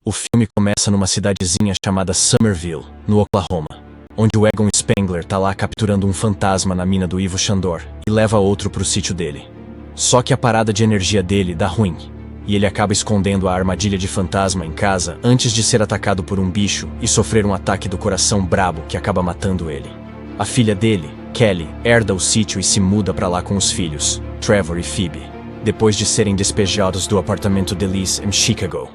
O filme começa numa cidadezinha chamada Summerville, no Oklahoma, onde o Egon Spengler tá lá capturando um fantasma na mina do Ivo Shandor e leva outro pro sítio dele. Só que a parada de energia dele dá ruim, e ele acaba escondendo a armadilha de fantasma em casa antes de ser atacado por um bicho e sofrer um ataque do coração brabo que acaba matando ele. A filha dele, Kelly, herda o sítio e se muda pra lá com os filhos, Trevor e Phoebe, depois de serem despejados do apartamento de Liz em Chicago.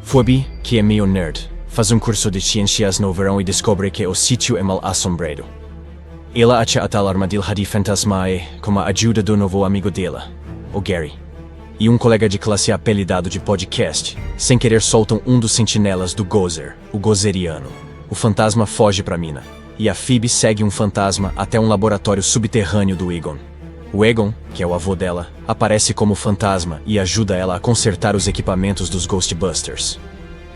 Phoebe, que é meio nerd, faz um curso de ciências no verão e descobre que o sítio é mal assombrado. Ela acha a tal armadilha de fantasma com a ajuda do novo amigo dela, o Gary. E um colega de classe apelidado de podcast, sem querer soltam um dos sentinelas do Gozer, o Gozeriano. O fantasma foge pra mina, e a Phoebe segue um fantasma até um laboratório subterrâneo do Egon. O Egon, que é o avô dela, aparece como fantasma e ajuda ela a consertar os equipamentos dos Ghostbusters.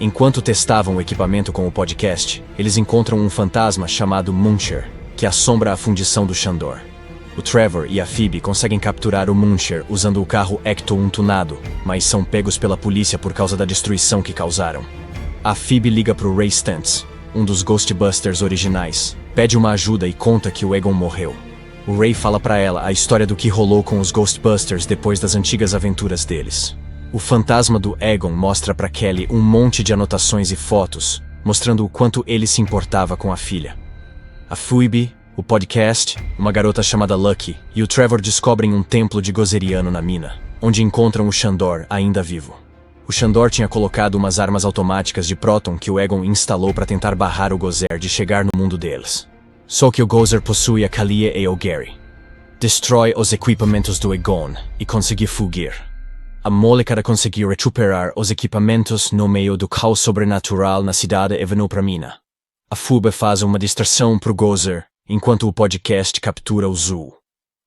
Enquanto testavam o equipamento com o podcast, eles encontram um fantasma chamado Muncher, que assombra a fundição do Shandor. O Trevor e a Phoebe conseguem capturar o Muncher usando o carro Ecto-1 tunado, mas são pegos pela polícia por causa da destruição que causaram. A Phoebe liga pro Ray Stantz, um dos Ghostbusters originais, pede uma ajuda e conta que o Egon morreu. O Ray fala pra ela a história do que rolou com os Ghostbusters depois das antigas aventuras deles. O fantasma do Egon mostra pra Kelly um monte de anotações e fotos, mostrando o quanto ele se importava com a filha. A Phoebe, o podcast, uma garota chamada Lucky e o Trevor descobrem um templo de Gozeriano na mina, onde encontram o Shandor ainda vivo. O Shandor tinha colocado umas armas automáticas de próton que o Egon instalou para tentar barrar o Gozer de chegar no mundo deles. Só que o Gozer possui a Kalia e o Gary. Destrói os equipamentos do Egon e consegue fugir. A molecada conseguiu recuperar os equipamentos no meio do caos sobrenatural na cidade e veio pra mina. A Phoebe faz uma distração pro Gozer, enquanto o podcast captura o Zoo,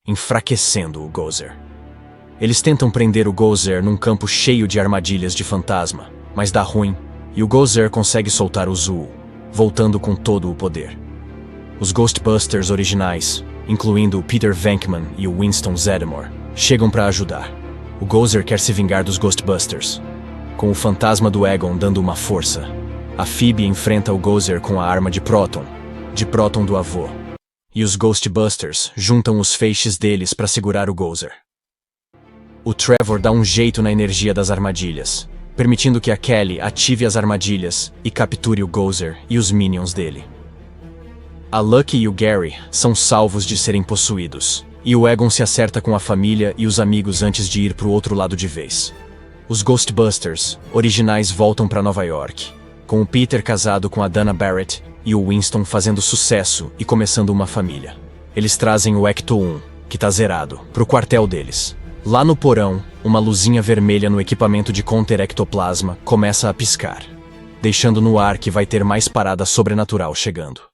enfraquecendo o Gozer. Eles tentam prender o Gozer num campo cheio de armadilhas de fantasma, mas dá ruim, e o Gozer consegue soltar o Zoo, voltando com todo o poder. Os Ghostbusters originais, incluindo o Peter Venkman e o Winston Zeddemore, chegam para ajudar. O Gozer quer se vingar dos Ghostbusters, com o fantasma do Egon dando uma força. A Phoebe enfrenta o Gozer com a arma de próton do avô. E os Ghostbusters juntam os feixes deles para segurar o Gozer. O Trevor dá um jeito na energia das armadilhas, permitindo que a Kelly ative as armadilhas e capture o Gozer e os minions dele. A Lucky e o Gary são salvos de serem possuídos, e o Egon se acerta com a família e os amigos antes de ir pro outro lado de vez. Os Ghostbusters originais voltam para Nova York, com o Peter casado com a Dana Barrett e o Winston fazendo sucesso e começando uma família. Eles trazem o Ecto-1, que tá zerado, pro quartel deles. Lá no porão, uma luzinha vermelha no equipamento de counter ectoplasma começa a piscar, deixando no ar que vai ter mais parada sobrenatural chegando.